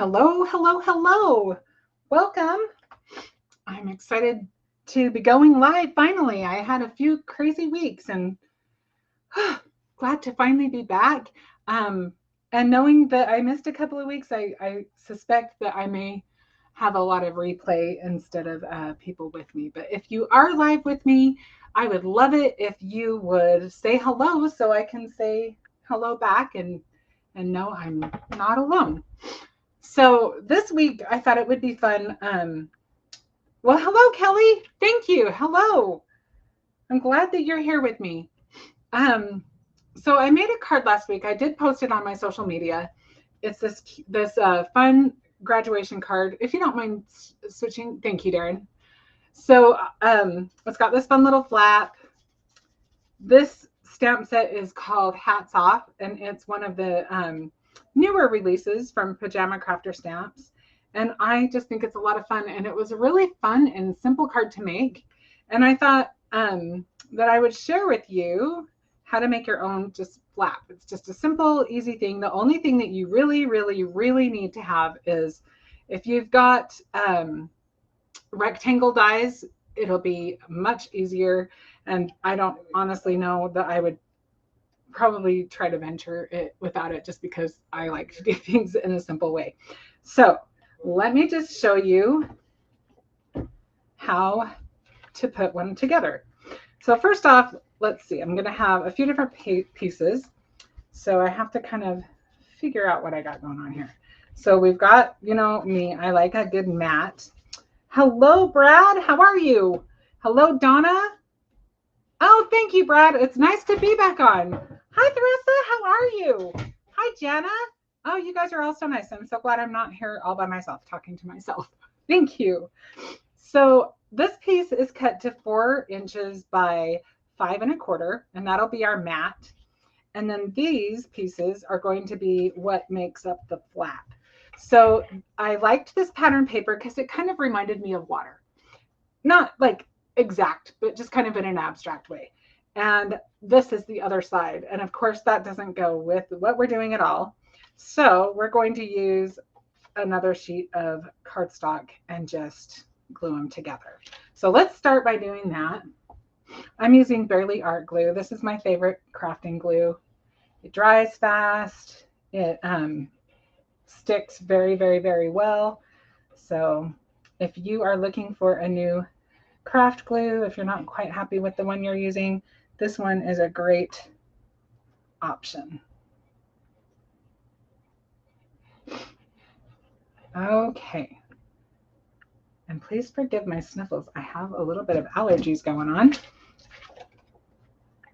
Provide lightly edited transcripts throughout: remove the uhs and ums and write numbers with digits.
Hello, hello, hello. Welcome. I'm excited to be going live finally. I had a few crazy weeks and glad to finally be back. Um, and knowing that I missed a couple of weeks, I suspect that I may have a lot of replay instead of people with me. But if you are live with me, I would love it if you would say hello so I can say hello back and know I'm not alone. So this week I thought it would be fun. Well, hello, Kelly. Thank you. Hello. I'm glad that you're here with me. So I made a card last week. I did post it on my social media. It's this fun graduation card. If you don't mind switching, thank you, Darren. So it's got this fun little flap. This stamp set is called Hats Off, and it's one of the newer releases from Pajama Crafter Stamps. And I just think it's a lot of fun. And it was a really fun and simple card to make. And I thought that I would share with you how to make your own just flap. It's just a simple, easy thing. The only thing that you really, really, really need to have is if you've got rectangle dies, it'll be much easier. And I don't honestly know that I would probably try to venture it without it just because I like to do things in a simple way. So let me just show you how to put one together. So first off, let's see, I'm going to have a few different pieces. So I have to kind of figure out what I got going on here. So we've got, you know, me, I like a good mat. Hello, Brad. How are you? Hello, Donna. Oh, thank you, Brad. It's nice to be back on. Hi, Theresa. How are you? Hi, Jana. Oh, you guys are all so nice. I'm so glad I'm not here all by myself talking to myself. Thank you. So this piece is cut to 4 inches by 5 1/4, and that'll be our mat. And then these pieces are going to be what makes up the flap. So I liked this pattern paper because it kind of reminded me of water. Not like exact, but just kind of in an abstract way. And this is the other side. And of course, that doesn't go with what we're doing at all. So we're going to use another sheet of cardstock and just glue them together. So let's start by doing that. I'm using Barely Art glue. This is my favorite crafting glue. It dries fast. It sticks very, very, very well. So if you are looking for a new craft glue, if you're not quite happy with the one you're using, this one is a great option. Okay. And please forgive my sniffles. I have a little bit of allergies going on.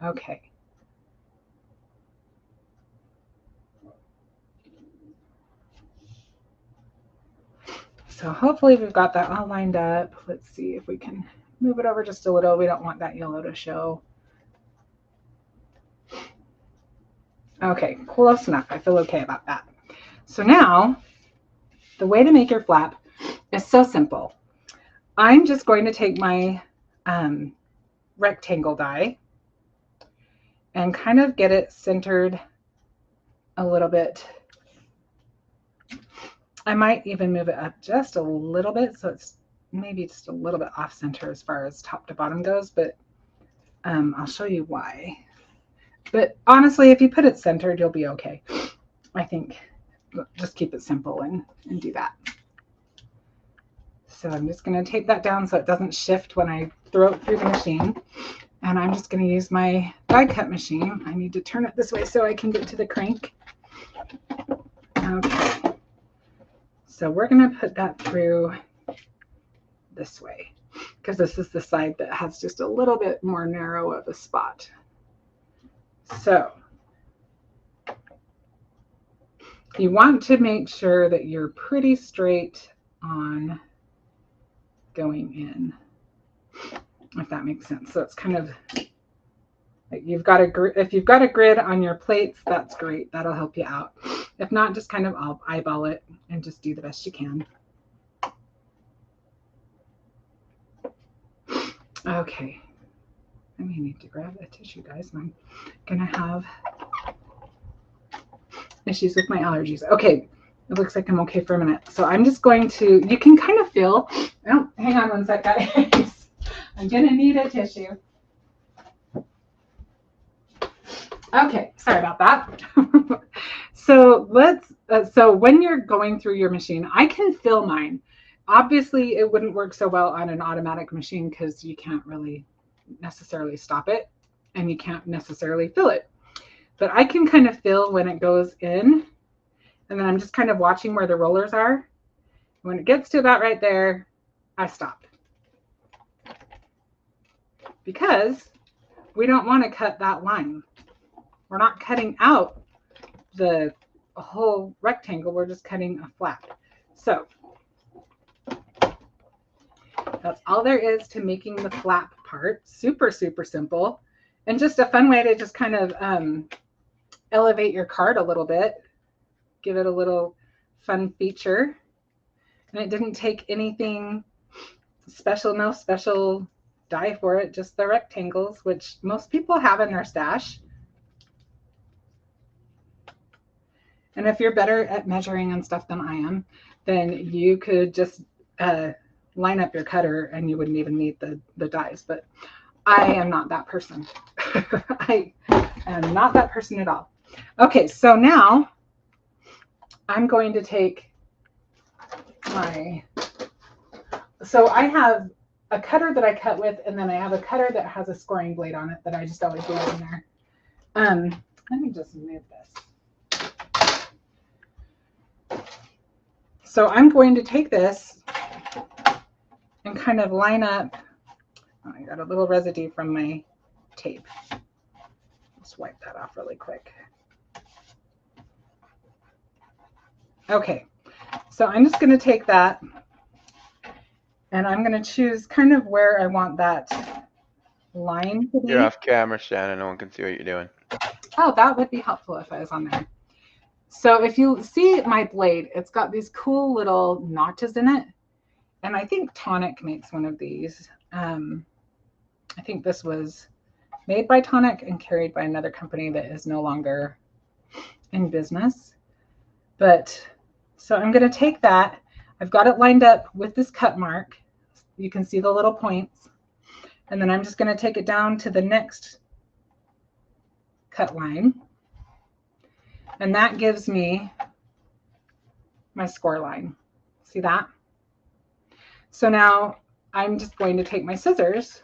Okay. So hopefully we've got that all lined up. Let's see if we can move it over just a little. We don't want that yellow to show. Okay, close enough. I feel okay about that. So now, the way to make your flap is so simple. I'm just going to take my rectangle die and kind of get it centered a little bit. I might even move it up just a little bit so it's maybe just a little bit off center as far as top to bottom goes, but I'll show you why. But honestly, if you put it centered, you'll be okay. I think just keep it simple and do that. So I'm just going to tape that down so it doesn't shift when I throw it through the machine. And I'm just going to use my die cut machine. I need to turn it this way so I can get to the crank. Okay. So we're going to put that through this way because this is the side that has just a little bit more narrow of a spot. So you want to make sure that you're pretty straight on going in, if that makes sense. So it's kind of like if you've got a grid on your plates, that's great. That'll help you out. If not, just kind of eyeball it and just do the best you can. Okay. I may need to grab a tissue, guys. I'm gonna have issues with my allergies. Okay, It looks like I'm okay for a minute. So I'm just going to, you can kind of feel, oh, hang on one sec, guys. I'm going to need a tissue. Okay, sorry about that. So so when you're going through your machine, I can fill mine. Obviously, it wouldn't work so well on an automatic machine because you can't really necessarily stop it and you can't necessarily fill it. But I can kind of fill when it goes in, and then I'm just kind of watching where the rollers are. When it gets to about right there, I stop. Because we don't want to cut that line. We're not cutting out the whole rectangle, we're just cutting a flap. So that's all there is to making the flap part. Super, super simple. And just a fun way to just kind of elevate your card a little bit. Give it a little fun feature. And it didn't take anything special, no special die for it, just the rectangles, which most people have in their stash. And if you're better at measuring and stuff than I am, then you could just line up your cutter and you wouldn't even need the dies. But I am not that person. I am not that person at all. Okay, so now I'm going to take so I have a cutter that I cut with, and then I have a cutter that has a scoring blade on it that I just always leave in there. Let me just move this. So I'm going to take this and kind of line up. Oh, I got a little residue from my tape. Let's wipe that off really quick. Okay, so I'm just going to take that and I'm going to choose kind of where I want that line to be. You're off camera, Shannon. No one can see what you're doing. Oh, that would be helpful if I was on there. So if you see my blade, it's got these cool little notches in it. And I think Tonic makes one of these. I think this was made by Tonic and carried by another company that is no longer in business. But so I'm going to take that. I've got it lined up with this cut mark. You can see the little points. And then I'm just going to take it down to the next cut line. And that gives me my score line. See that? So now I'm just going to take my scissors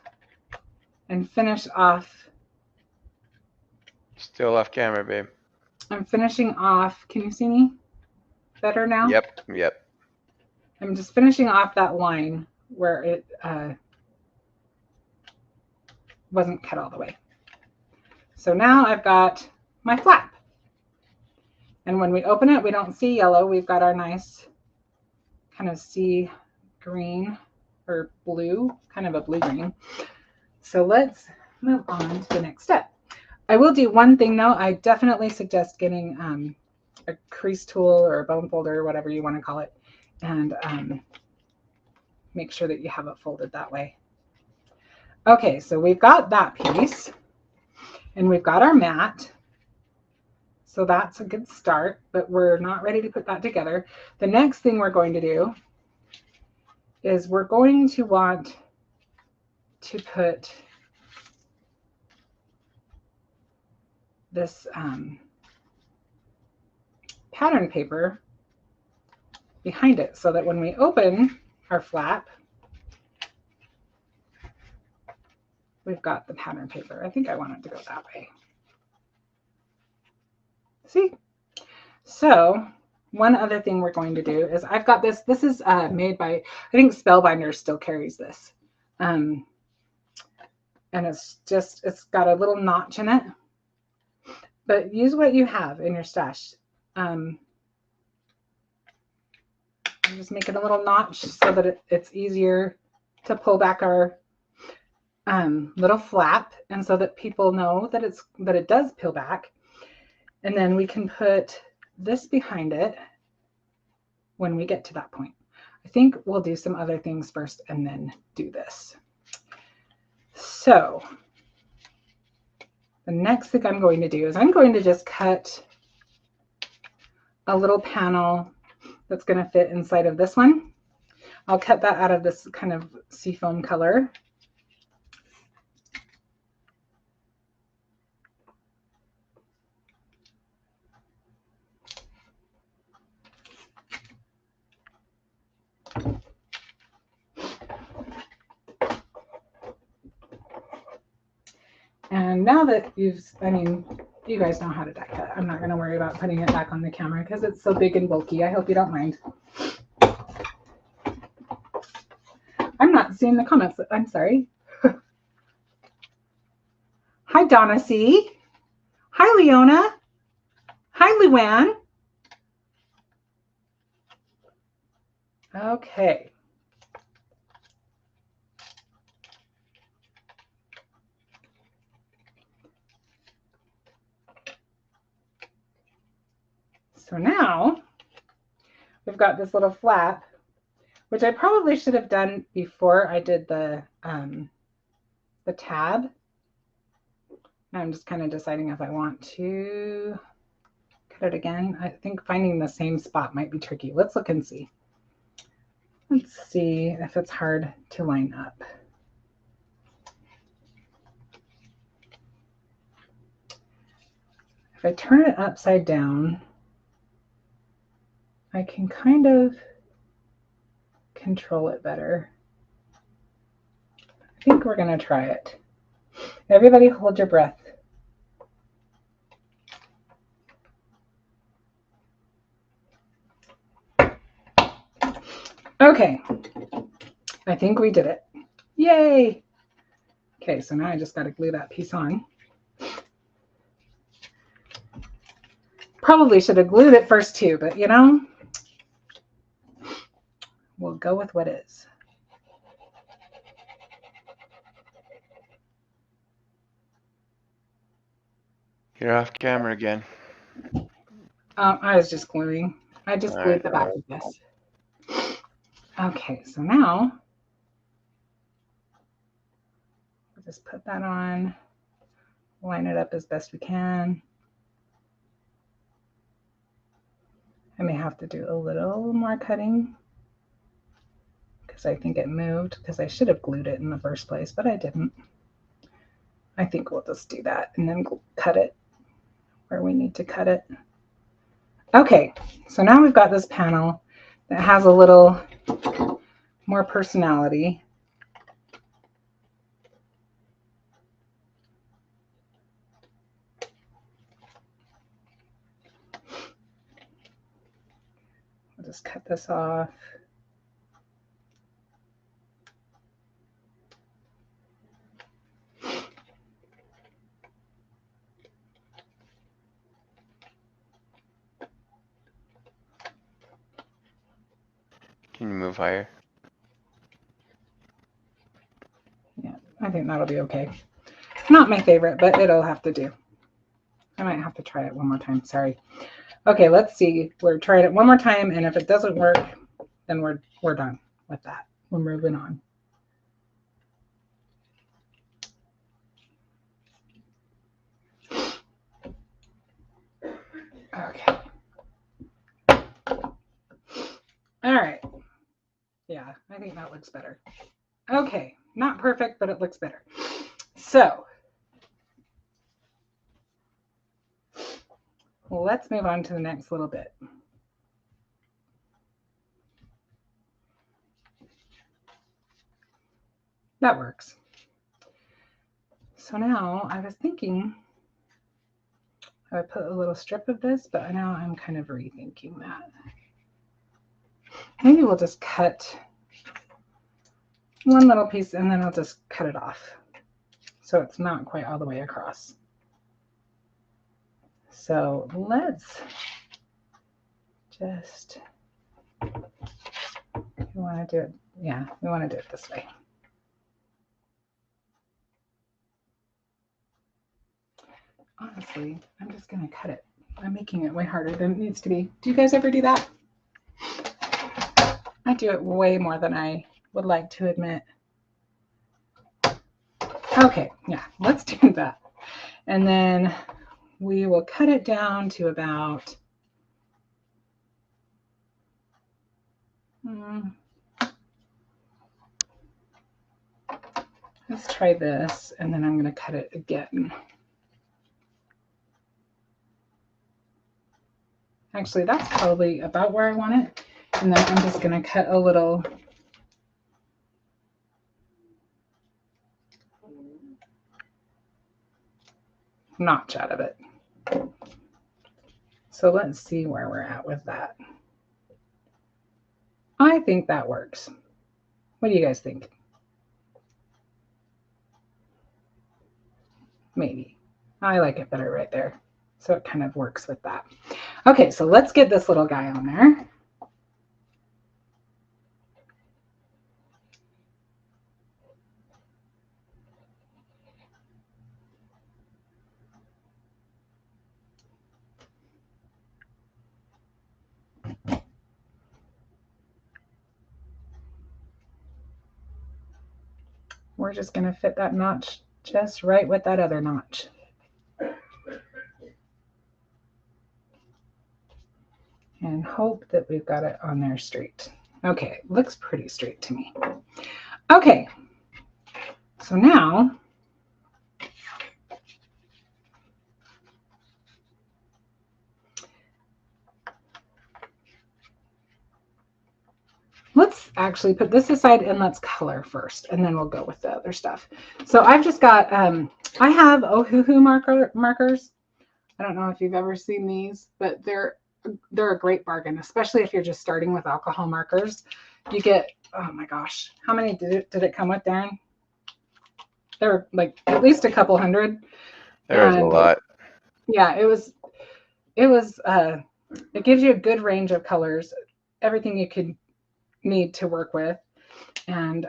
and finish off. Still off camera, babe. I'm finishing off. Can you see me better now? Yep. I'm just finishing off that line where it wasn't cut all the way. So now I've got my flap. And when we open it, we don't see yellow. We've got our nice kind of sea green or blue, kind of a blue-green. So let's move on to the next step. I will do one thing though. I definitely suggest getting a crease tool or a bone folder or whatever you want to call it, and make sure that you have it folded that way. Okay, so we've got that piece and we've got our mat. So that's a good start, but we're not ready to put that together. The next thing we're going to do is we're going to want to put this pattern paper behind it so that when we open our flap, we've got the pattern paper. I think I want it to go that way. See? So one other thing we're going to do is I've got this. This is made by, I think Spellbinder still carries this. And it's got a little notch in it. But use what you have in your stash. Just make it a little notch so that it's easier to pull back our little flap, and so that people know that it does peel back. And then we can put this behind it when we get to that point. I think we'll do some other things first and then do this. So the next thing I'm going to do is I'm going to just cut a little panel. that's going to fit inside of this one. I'll cut that out of this kind of seafoam color. And now that you guys know how to die cut. I'm not going to worry about putting it back on the camera because it's so big and bulky. I hope you don't mind. I'm not seeing the comments. I'm sorry. Hi, Donna C. Hi, Leona. Hi, Luann. Okay. So now we've got this little flap, which I probably should have done before I did the tab. I'm just kind of deciding if I want to cut it again. I think finding the same spot might be tricky. Let's look and see. Let's see if it's hard to line up. If I turn it upside down, I can kind of control it better. I think we're going to try it. Everybody hold your breath. Okay, I think we did it. Yay! Okay, so now I just got to glue that piece on. Probably should have glued it first too, but you know, we'll go with what is. You're off camera again. I was just gluing. I just glued the back of this. Okay, so now we'll just put that on, line it up as best we can. I may have to do a little more cutting because I think it moved because I should have glued it in the first place, but I didn't. I think we'll just do that and then cut it where we need to cut it. Okay, so now we've got this panel that has a little more personality. I'll just cut this off. Can you move higher? Yeah, I think that'll be okay. Not my favorite, but it'll have to do. I might have to try it one more time. Sorry. Okay, let's see. We're trying it one more time, and if it doesn't work, then we're done with that. We're moving on. Okay. All right. Yeah, I think that looks better. Okay, not perfect, but it looks better. So let's move on to the next little bit. That works. So now I was thinking I would put a little strip of this, but now I'm kind of rethinking that. Maybe we'll just cut one little piece and then I'll just cut it off so it's not quite all the way across. So let's just, we want to do it, yeah, we want to do it this way. Honestly, I'm just going to cut it. I'm making it way harder than it needs to be. Do you guys ever do that? I do it way more than I would like to admit. Okay, yeah, let's do that. And then we will cut it down to about Let's try this, and then I'm going to cut it again. Actually, that's probably about where I want it. And then I'm just going to cut a little notch out of it. So let's see where we're at with that. I think that works. What do you guys think? Maybe. I like it better right there. So it kind of works with that. Okay, so let's get this little guy on there. We're just going to fit that notch just right with that other notch. And hope that we've got it on there straight. Okay, looks pretty straight to me. Okay, so now let's actually put this aside and let's color first, and then we'll go with the other stuff. So I've just got, I have Ohuhu markers. I don't know if you've ever seen these, but they're a great bargain, especially if you're just starting with alcohol markers. You get, oh my gosh, how many did it come with, Darren? There were like at least a couple hundred. There was a lot. Yeah, it gives you a good range of colors, everything you could need to work with, and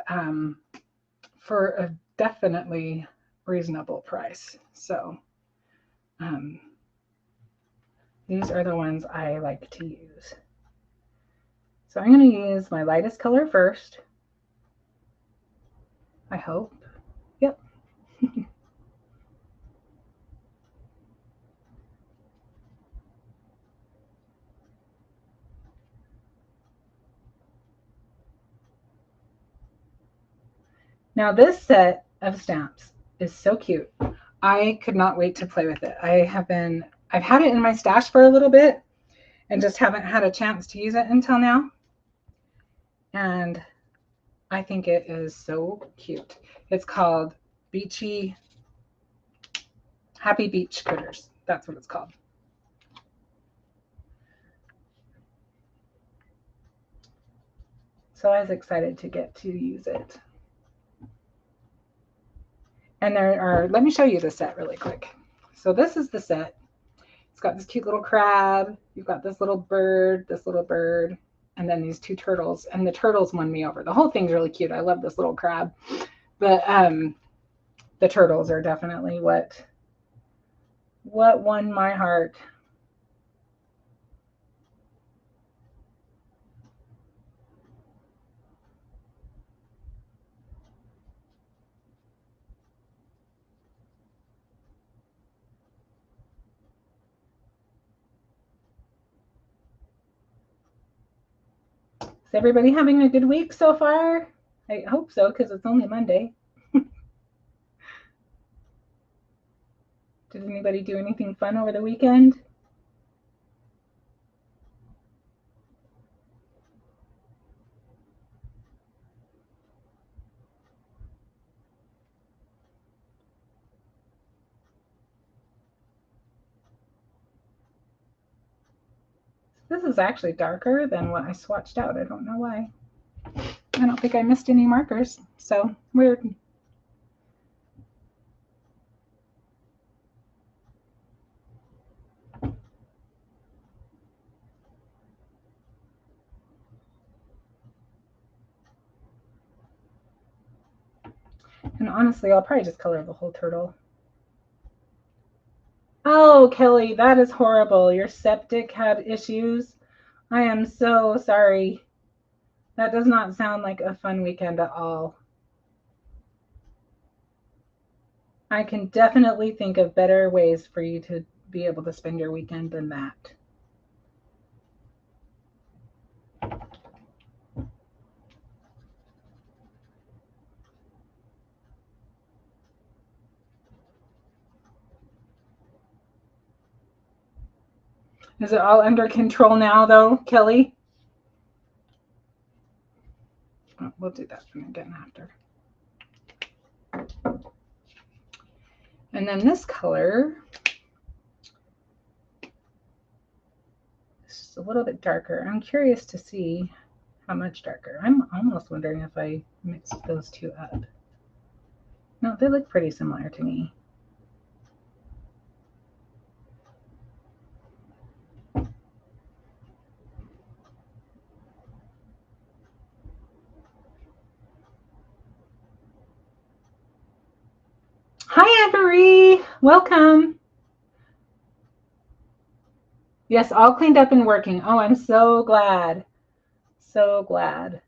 for a definitely reasonable price. So these are the ones I like to use. So I'm going to use my lightest color first. I hope. Yep. Now this set of stamps is so cute. I could not wait to play with it. I've had it in my stash for a little bit and just haven't had a chance to use it until now. And I think it is so cute. It's called Happy Beach Critters. That's what it's called. So I was excited to get to use it. And let me show you the set really quick. So this is the set. It's got this cute little crab. You've got this little bird, and then these two turtles. And the turtles won me over. The whole thing's really cute. I love this little crab. But the turtles are definitely what won my heart. Is everybody having a good week so far? I hope so, because it's only Monday. Did anybody do anything fun over the weekend? This is actually darker than what I swatched out. I don't know why. I don't think I missed any markers, so weird. And honestly, I'll probably just color the whole turtle. Oh, Kelly, that is horrible. Your septic had issues. I am so sorry. That does not sound like a fun weekend at all. I can definitely think of better ways for you to be able to spend your weekend than that. Is it all under control now though, Kelly? Oh, we'll do that again after. And then this color is a little bit darker. I'm curious to see how much darker. I'm almost wondering if I mixed those two up. No, they look pretty similar to me. Hi, Anne-Marie. Welcome. Yes, all cleaned up and working. Oh, I'm so glad. So glad.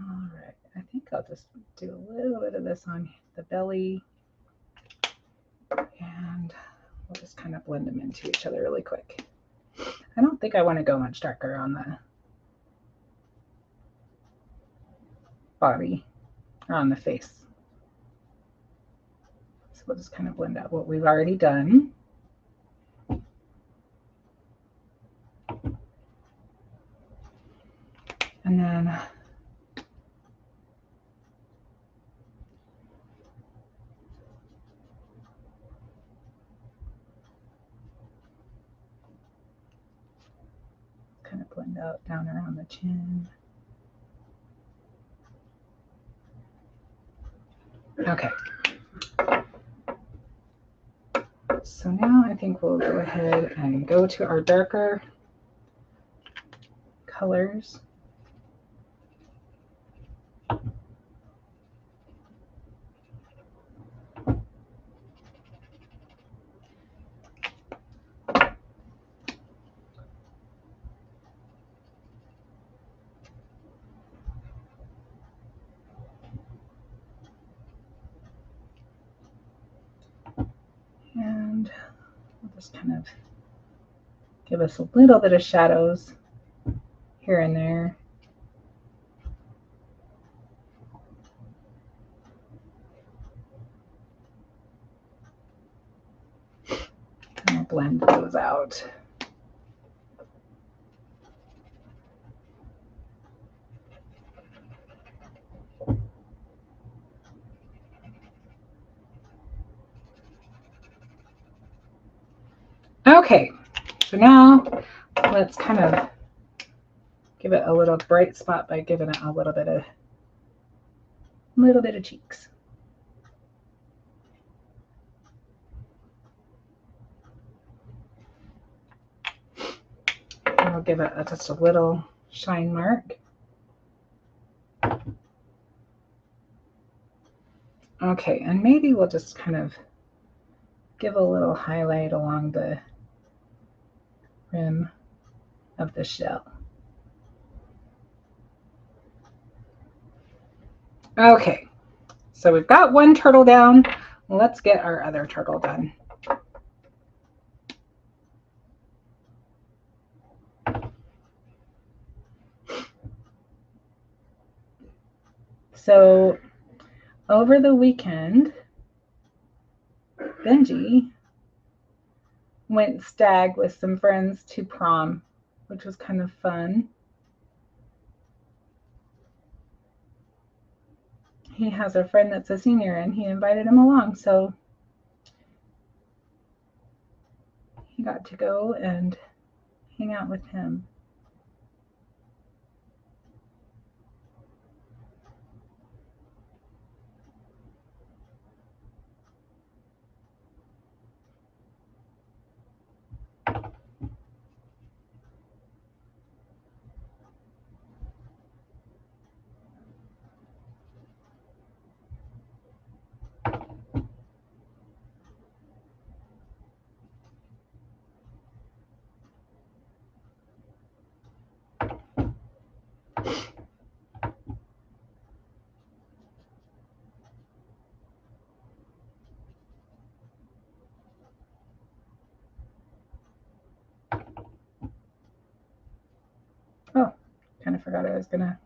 All right, I think I'll just do a little bit of this on the belly, and we'll just kind of blend them into each other really quick. I don't think I want to go much darker on the body or on the face. So we'll just kind of blend out what we've already done. And then kind of blend out down around the chin. Okay. So now I think we'll go ahead and go to our darker colors. And we'll just kind of give us a little bit of shadows here and there. And we'll blend those out. Okay, so now let's kind of give it a little bright spot by giving it a little bit of cheeks. And we'll give it just a little shine mark. Okay, and maybe we'll just kind of give a little highlight along the rim of the shell. Okay, so we've got one turtle down. Let's get our other turtle done. So over the weekend, Benji went stag with some friends to prom, which was kind of fun. He has a friend that's a senior and he invited him along, so he got to go and hang out with him. forgot I was gonna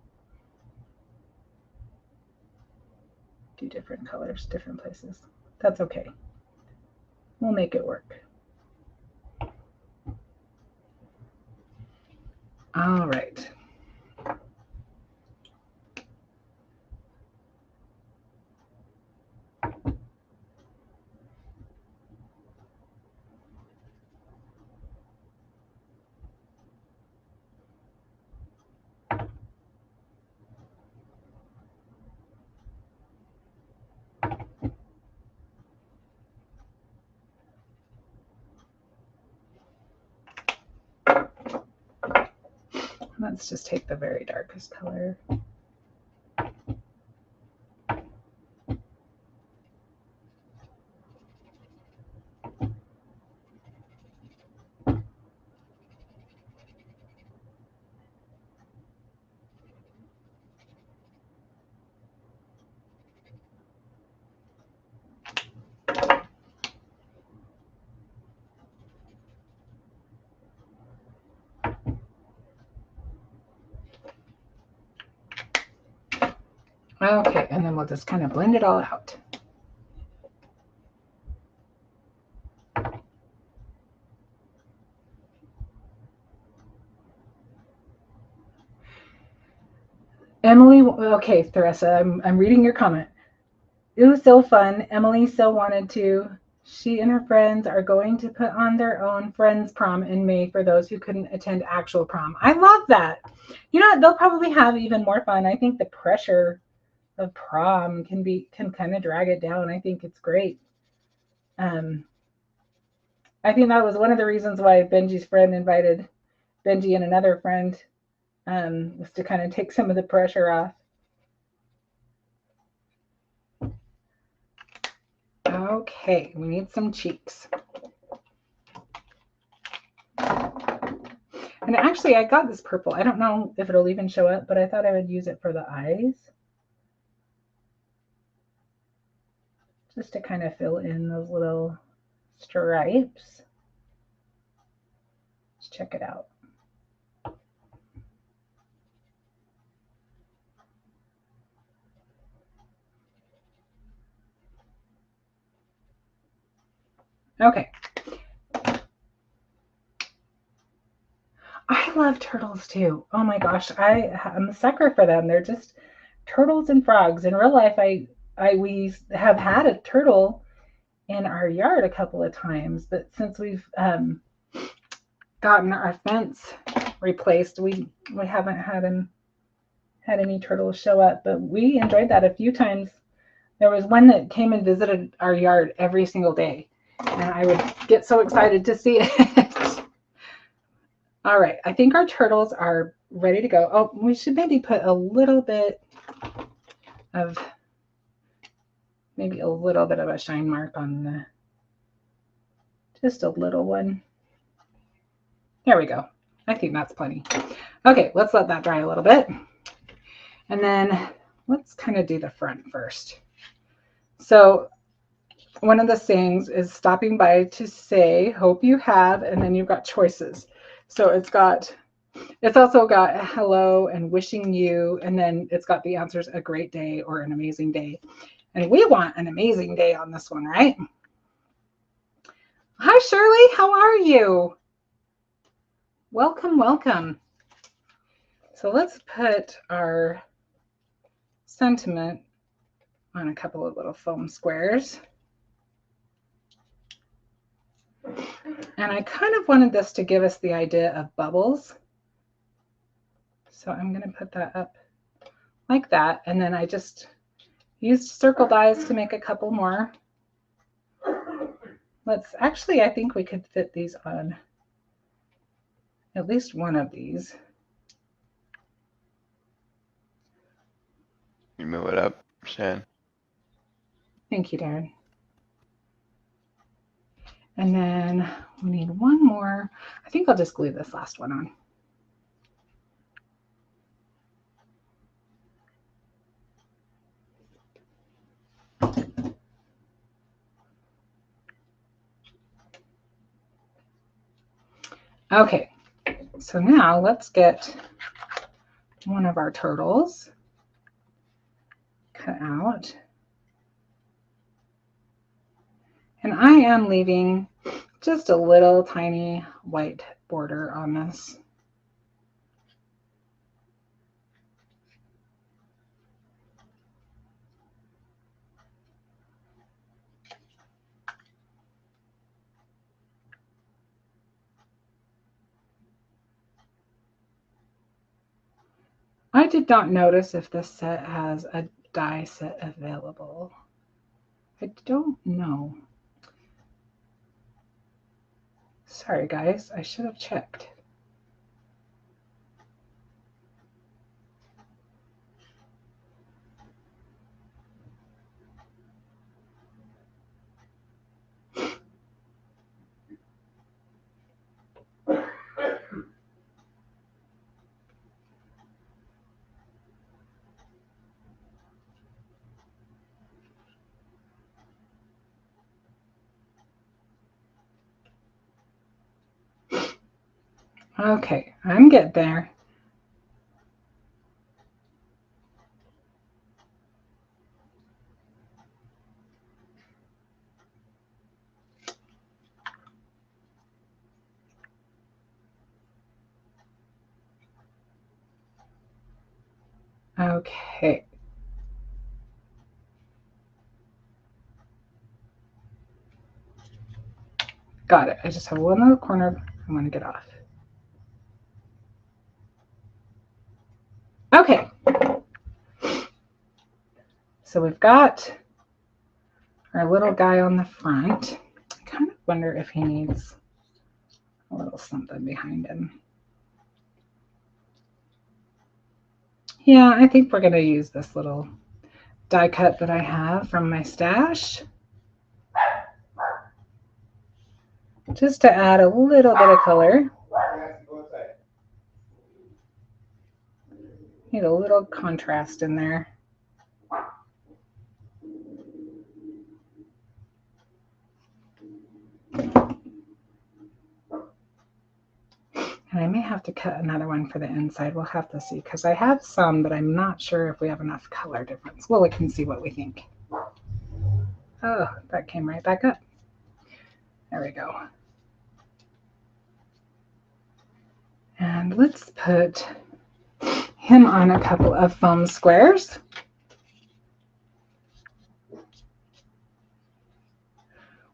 do different colors, different places. That's okay. We'll make it work. All right. Let's just take the very darkest color. Okay, and then we'll just kind of blend it all out. Emily, okay, Theresa, I'm reading your comment. It was so fun. Emily so wanted to. She and her friends are going to put on their own friends prom in May for those who couldn't attend actual prom. I love that. You know, they'll probably have even more fun. I think the pressure of prom can kind of drag it down. I think it's great. I think that was one of the reasons why Benji's friend invited Benji and another friend, was to kind of take some of the pressure off. Okay, we need some cheeks. And actually, I got this purple. I don't know if it'll even show up, but I thought I would use it for the eyes. Just to kind of fill in those little stripes. Let's check it out. Okay. I love turtles too. Oh my gosh, I'm a sucker for them. They're just turtles and frogs. In real life, we have had a turtle in our yard a couple of times, but since we've gotten our fence replaced, we haven't had any turtles show up. But we enjoyed that a few times. There was one that came and visited our yard every single day, and I would get so excited to see it. All right, I think our turtles are ready to go. Oh, we should maybe put a little bit of, maybe a little bit of a shine mark on the, just a little one. There we go. I think that's plenty. Okay, let's let that dry a little bit. And then let's kind of do the front first. So one of the things is stopping by to say, hope you have, and then you've got choices. So it's also got hello and wishing you, and then it's got the answers, a great day or an amazing day. And we want an amazing day on this one, right? Hi, Shirley. How are you? Welcome, welcome. So let's put our sentiment on a couple of little foam squares. And I kind of wanted this to give us the idea of bubbles. So I'm going to put that up like that. And then I just used circle dies to make a couple more. I think we could fit these on at least one of these. You move it up, Shan. Thank you, Darren. And then we need one more. I think I'll just glue this last one on. Okay, so now let's get one of our turtles cut out. And I am leaving just a little tiny white border on this. I did not notice if this set has a die set available. I don't know. Sorry guys, I should have checked. Okay, I'm getting there. Okay. Got it. I just have one little corner I want to get off. Okay. So we've got our little guy on the front. I kind of wonder if he needs a little something behind him. Yeah, I think we're going to use this little die cut that I have from my stash, just to add a little bit of color. Need a little contrast in there. And I may have to cut another one for the inside. We'll have to see, because I have some, but I'm not sure if we have enough color difference. Well, we can see what we think. Oh, that came right back up. There we go. And let's put him on a couple of foam squares.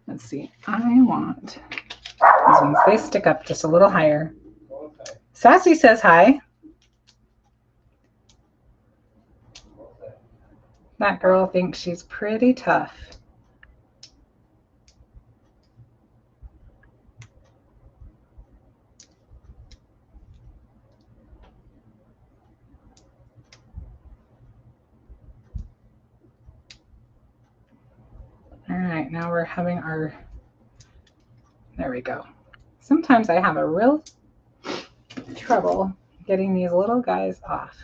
Let's see. I want these ones. They stick up just a little higher. Sassy says hi. That girl thinks she's pretty tough. All right, now we're having our, there we go. Sometimes I have a real trouble getting these little guys off.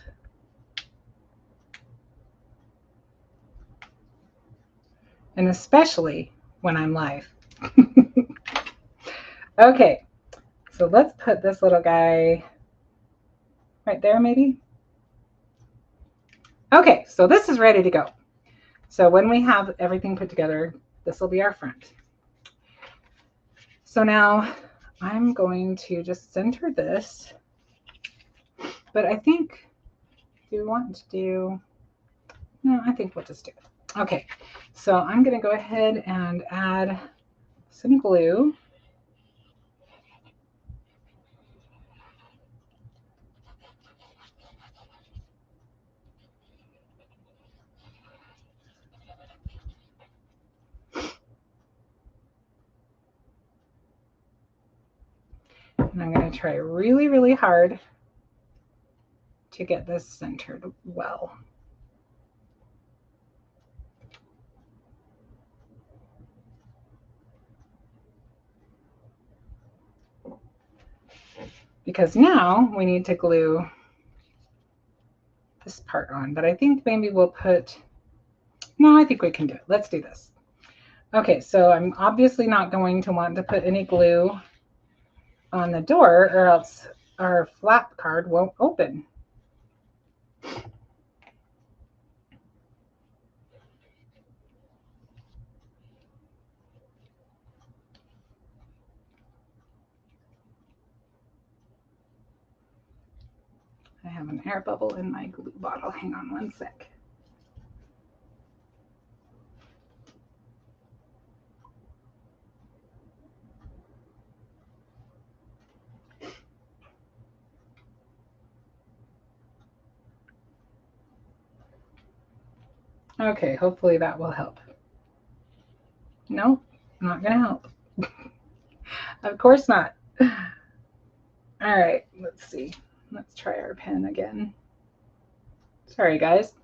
And especially when I'm live. Okay, so let's put this little guy right there maybe. Okay, so this is ready to go. So when we have everything put together, this will be our front. So now I'm going to just center this, but I think, do we want to do, no, I think we'll just do it. Okay, so I'm going to go ahead and add some glue. And I'm going to try really, really hard to get this centered well. Because now we need to glue this part on, but I think maybe we'll put, no, I think we can do it. Let's do this. Okay, so I'm obviously not going to want to put any glue on the door, or else our flap card won't open. have an air bubble in my glue bottle. Hang on one sec. Okay, hopefully that will help. Nope, not going to help. Of course not. All right, let's see. Let's try our pen again. Sorry, guys.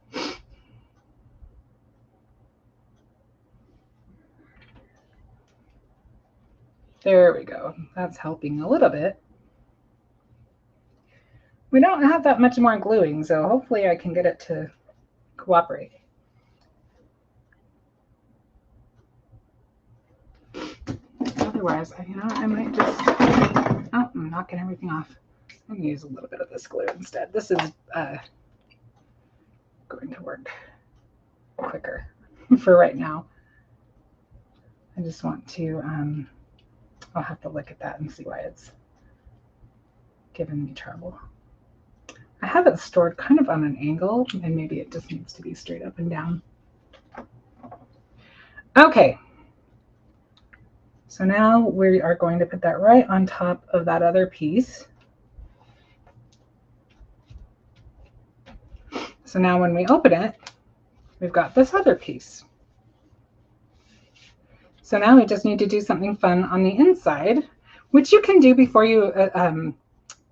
There we go. That's helping a little bit. We don't have that much more gluing, so hopefully I can get it to cooperate. Otherwise, I might just, oh, I'm knocking everything off. I'm going to use a little bit of this glue instead. This is going to work quicker for right now. I just want to, I'll have to look at that and see why it's giving me trouble. I have it stored kind of on an angle, and maybe it just needs to be straight up and down. Okay. So now we are going to put that right on top of that other piece. So now when we open it, we've got this other piece. So now we just need to do something fun on the inside, which you can do before you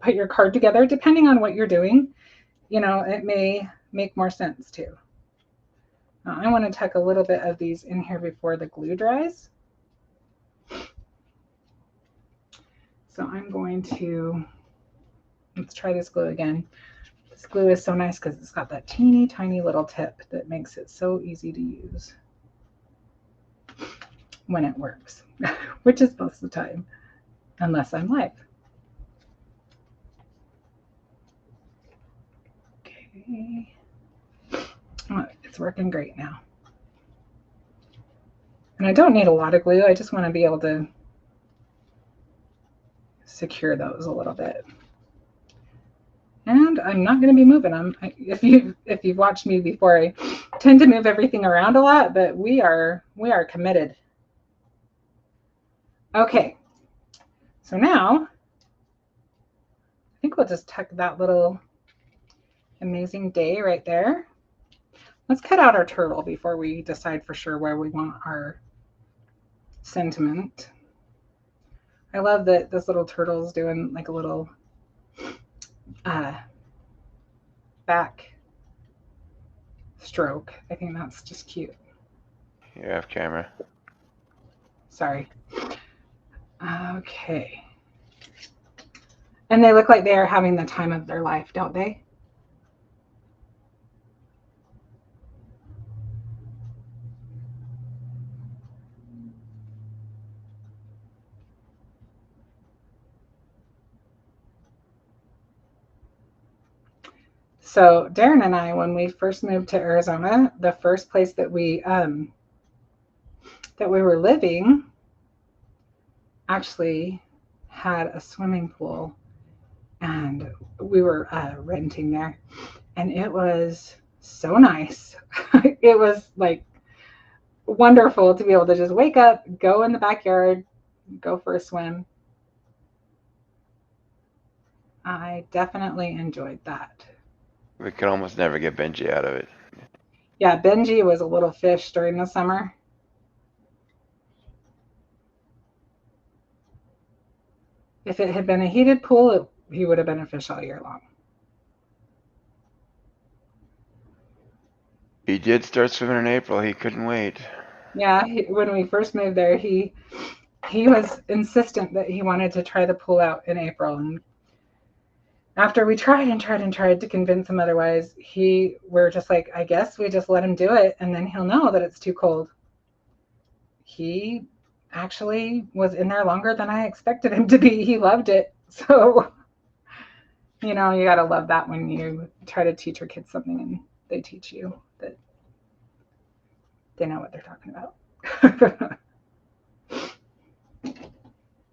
put your card together, depending on what you're doing. You know, it may make more sense too. Now, I want to tuck a little bit of these in here before the glue dries. So I'm going to, let's try this glue again. This glue is so nice because it's got that teeny tiny little tip that makes it so easy to use when it works, which is most of the time, unless I'm live. Okay. Oh, it's working great now. And I don't need a lot of glue. I just want to be able to secure those a little bit. And I'm not going to be moving them. If you've watched me before, I tend to move everything around a lot, but we are committed. Okay. So now I think we'll just tuck that little amazing day right there. Let's cut out our turtle before we decide for sure where we want our sentiment. I love that this little turtle's doing like a little back stroke. I think that's just cute. You're off camera. Sorry. Okay. And they look like they are having the time of their life, don't they? So Darren and I, when we first moved to Arizona, the first place that we were living actually had a swimming pool, and we were renting there, and it was so nice. It was like wonderful to be able to just wake up, go in the backyard, go for a swim. I definitely enjoyed that. We could almost never get Benji out of it. Yeah, Benji was a little fish during the summer. If it had been a heated pool, he would have been a fish all year long. He did start swimming in April. He couldn't wait. Yeah, when we first moved there, he was insistent that he wanted to try the pool out in April. And after we tried and tried and tried to convince him otherwise, we're just like, I guess we just let him do it, and then he'll know that it's too cold. He actually was in there longer than I expected him to be. He loved it. So, you know, you got to love that when you try to teach your kids something and they teach you that they know what they're talking about.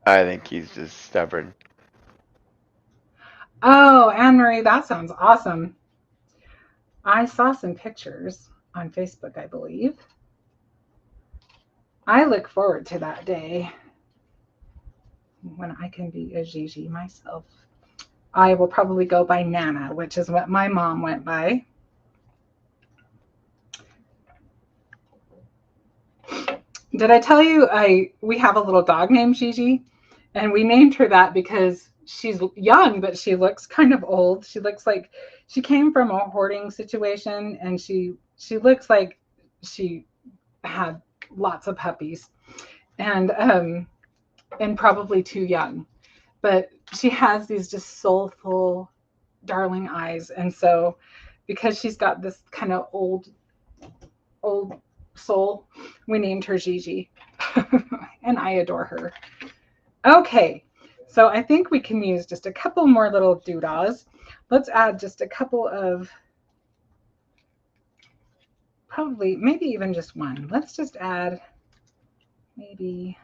I think he's just stubborn. Oh, Anne Marie, that sounds awesome. I saw some pictures on Facebook, I believe. I look forward to that day when I can be a Gigi myself. I will probably go by Nana, which is what my mom went by. Did I tell you we have a little dog named Gigi? And we named her that because she's young, but she looks kind of old. She looks like she came from a hoarding situation, and she looks like she had lots of puppies, and probably too young. But she has these just soulful, darling eyes, and so because she's got this kind of old soul, we named her Gigi, and I adore her. Okay, so I think we can use just a couple more little doodahs. Let's add just a couple of, probably, maybe even just one. Let's just add, maybe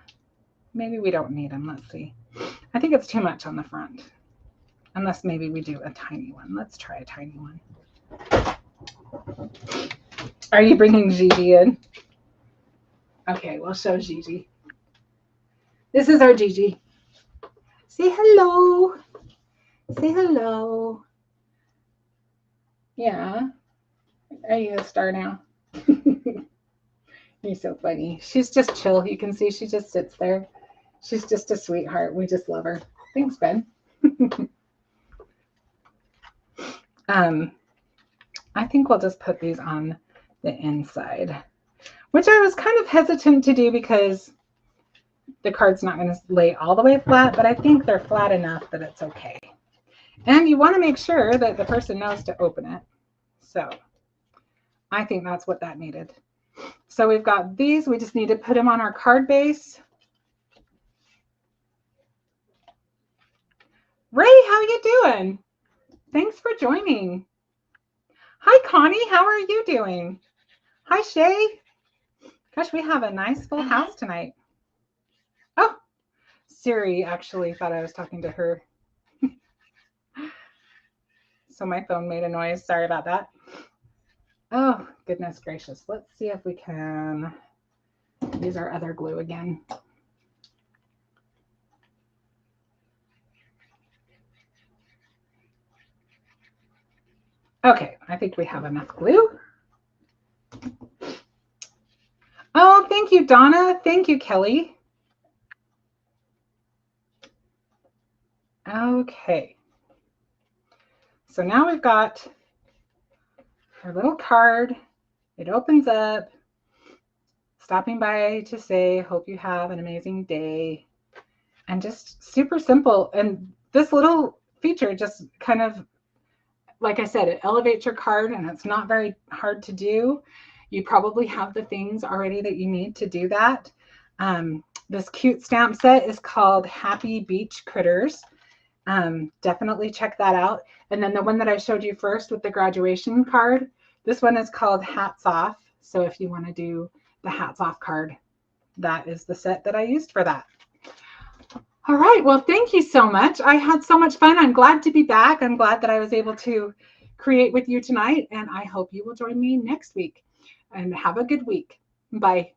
we don't need them. Let's see. I think it's too much on the front, unless maybe we do a tiny one. Let's try a tiny one. Are you bringing Gigi in? Okay, we'll show Gigi. This is our Gigi. Say hello. Say hello. Yeah. Are you a star now? You're so funny. She's just chill. You can see she just sits there. She's just a sweetheart. We just love her. Thanks, Ben. I think we'll just put these on the inside, which I was kind of hesitant to do because the card's not going to lay all the way flat, but I think they're flat enough that it's okay. And you want to make sure that the person knows to open it. So I think that's what that needed. So we've got these. We just need to put them on our card base. Ray, how you doing? Thanks for joining. Hi, Connie. How are you doing? Hi, Shay. Gosh, we have a nice full house tonight. Oh, Siri actually thought I was talking to her. So my phone made a noise. Sorry about that. Oh, goodness gracious. Let's see if we can use our other glue again. Okay, I think we have enough glue. Oh, thank you, Donna. Thank you, Kelly. Okay. So now we've got our little card. It opens up. Stopping by to say, hope you have an amazing day. And just super simple. And this little feature just kind of, like I said, it elevates your card, and it's not very hard to do. You probably have the things already that you need to do that. This cute stamp set is called Happy Beach Critters. Definitely check that out. And then the one that I showed you first with the graduation card, this one is called Hats Off. So if you want to do the Hats Off card, that is the set that I used for that. All right, well, thank you so much. I had so much fun. I'm glad to be back. I'm glad that I was able to create with you tonight, and I hope you will join me next week. And have a good week. Bye.